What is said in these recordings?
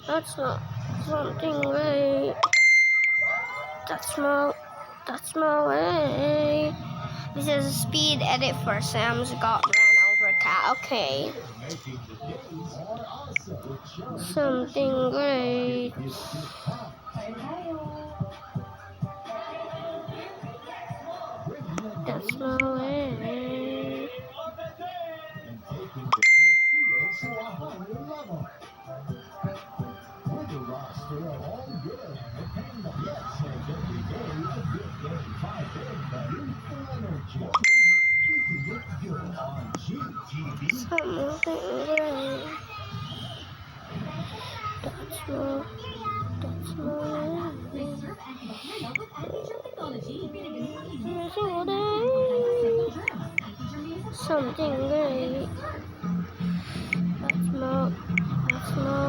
That's not something right. That's my way. This is a speed edit for Sam's got ran over cat. Okay. Something great. That's my way. Something great. That's my something great. That's my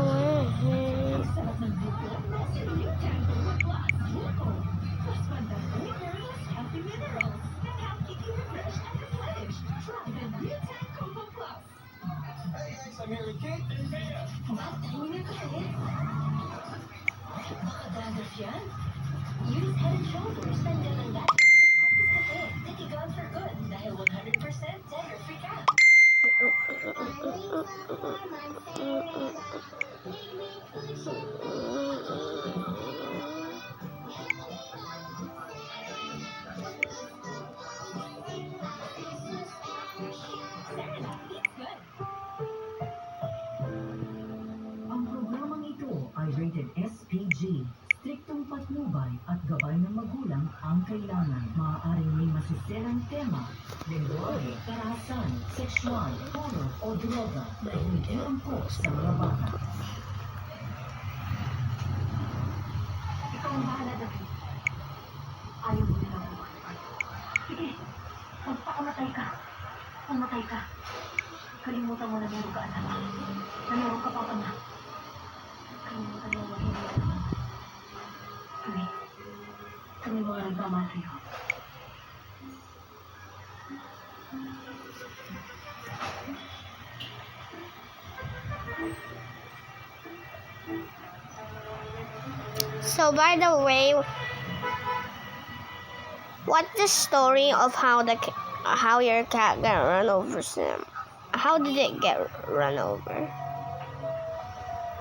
way. Use Head and Shoulders Pandalang Gadget with Cafe. Titigan for good dahil 100% dairy-free ka. Ang programang ito ay rated SPG. Striktong patnubay at gabay ng magulang ang kailangan. Maaaring may masisirang tema, lengguwahe, karahasan, sexual, horror o droga na hindi angkop sa mga bata. Ikaw ang bahala, David. Ayaw mo nila ako. Sige, magpakamatay ka. Pumatay ka. Kalimutan mo na meron ka anak. Na meron ka pa anak. Kalimutan mo na hindi ka anak. Kami mga nagmamahal sa'yo. So by the way, what's the story of how your cat got run over, Sam? How did it get run over?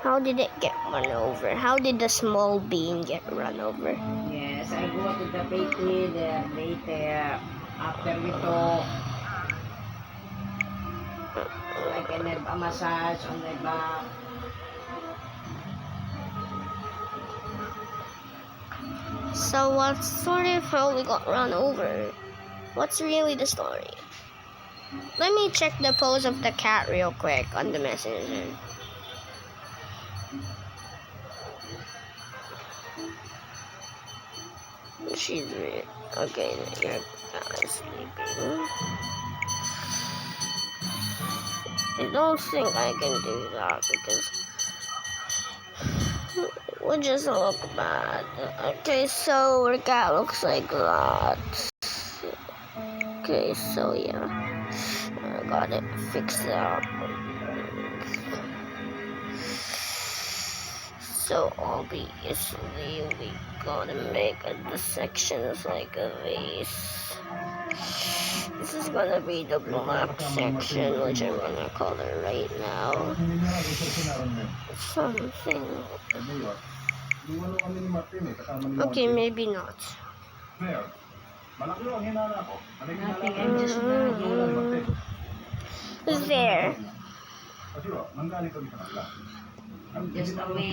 How did it get run over? How did the small bean get run over? Yes, I go to the bakery there later. After we talk, so I can have a massage on my back. So what's the story of how we got run over? What's really the story? Let me check the pose of the cat real quick on the messenger. She's really okay. Your cat is sleeping. I don't think I can do that because it would just look bad. Okay, so our cat looks like that. Okay, so yeah, I got it fixed up. So obviously we gotta make the sections like a vase. This is gonna be the black section, which I'm gonna color right now. Something. Okay, maybe not. There.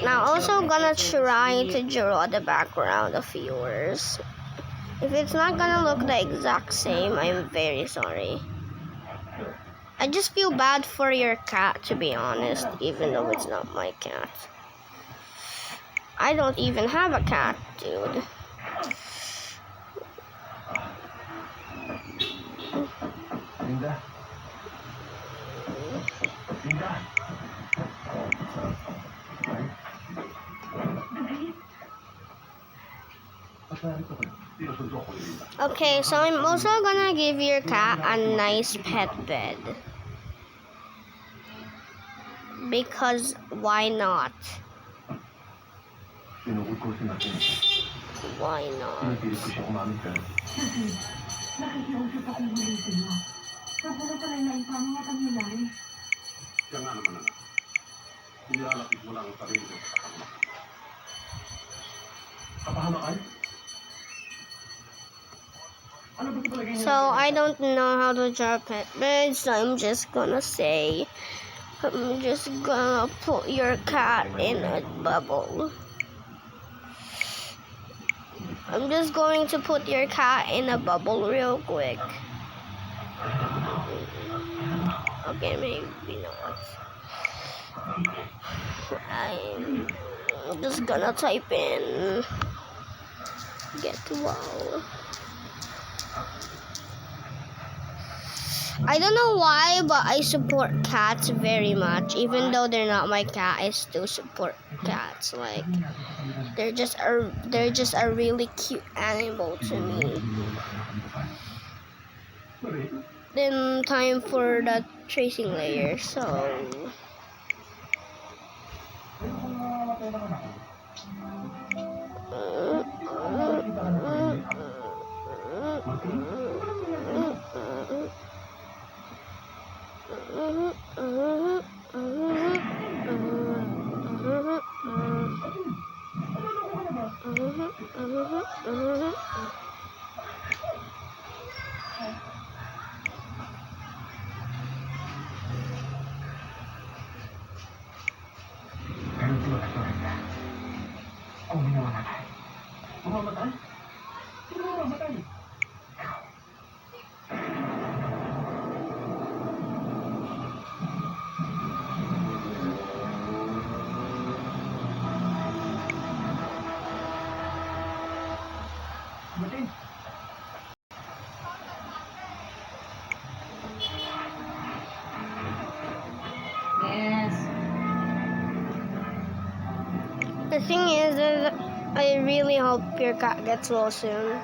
Now also gonna try to draw the background of yours. If it's not gonna look the exact same, I'm very sorry. I just feel bad for your cat, to be honest, even though it's not my cat. I don't even have a cat, dude. Linda. Okay, so I'm also gonna give your cat a nice pet bed. Because why not? Tinukod ko si Martin. Why not? Pinipilit ko siya umamin ka. Kasi, nakikiusap akong ulitin mo. Pagpuro pala na ipamang at ang nilay. Siya nga naman anak. Nilalapit mo lang ang sarili mo sa kapahamakan. Kapahamakan? Ano ba ito palagay niya? So I don't know how to drop it, but I'm just gonna say, I'm just gonna put your cat in a bubble. I'm just going to put your cat in a bubble real quick. Okay, maybe not. I'm just gonna type in get wow. I don't know why, but I support cats very much. Even though they're not my cat, I still support cats. Like they're just a really cute animal to me. Then time for the tracing layer. So Ganun sila ka, Sorenda. Kung ginawa natin. Mamamatay? Sino mamamatay? Martin? Yes. the thing is I really hope your cat gets well soon.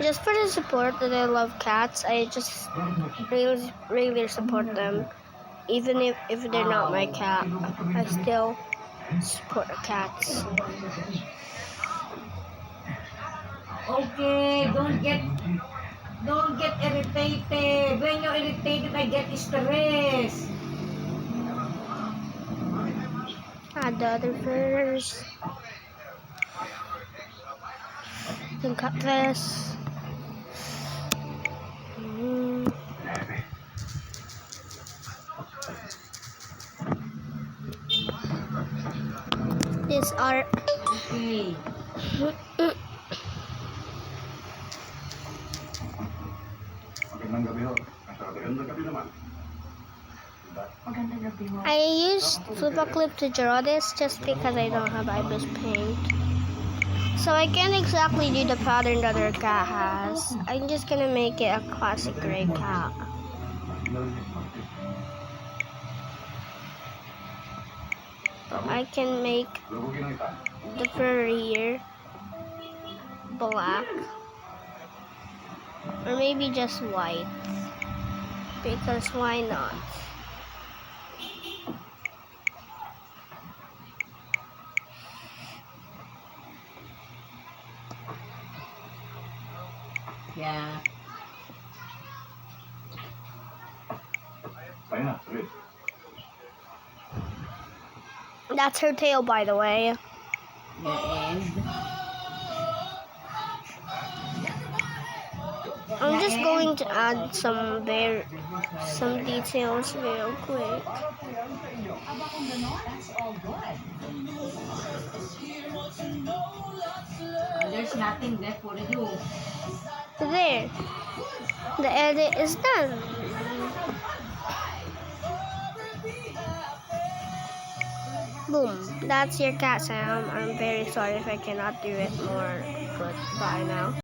Just for the support that I love cats, I just really support them. Even if they're not my cat, I still support the cats. Okay, don't get irritated. When you're irritated, I get stressed. Add the other first. Then cut this. These are Okay. Magandang gabi ho. Magandang gabi naman. Magandang gabi mo. I used Flippa Clip to draw this just because I don't have Ibis paint. So I can't exactly do the pattern that our cat has. I'm just gonna make it a classic gray cat. I can make the fur here black, or maybe just white, because why not? Yeah. Kaya na, sige. That's her tail, by the way. The end. I'm just going to add some details real quick. Aba kung gano'n, that's all good. There's nothing left for you. There, the edit is done. Boom, that's your cat sound. I'm very sorry if I cannot do it more. Goodbye now.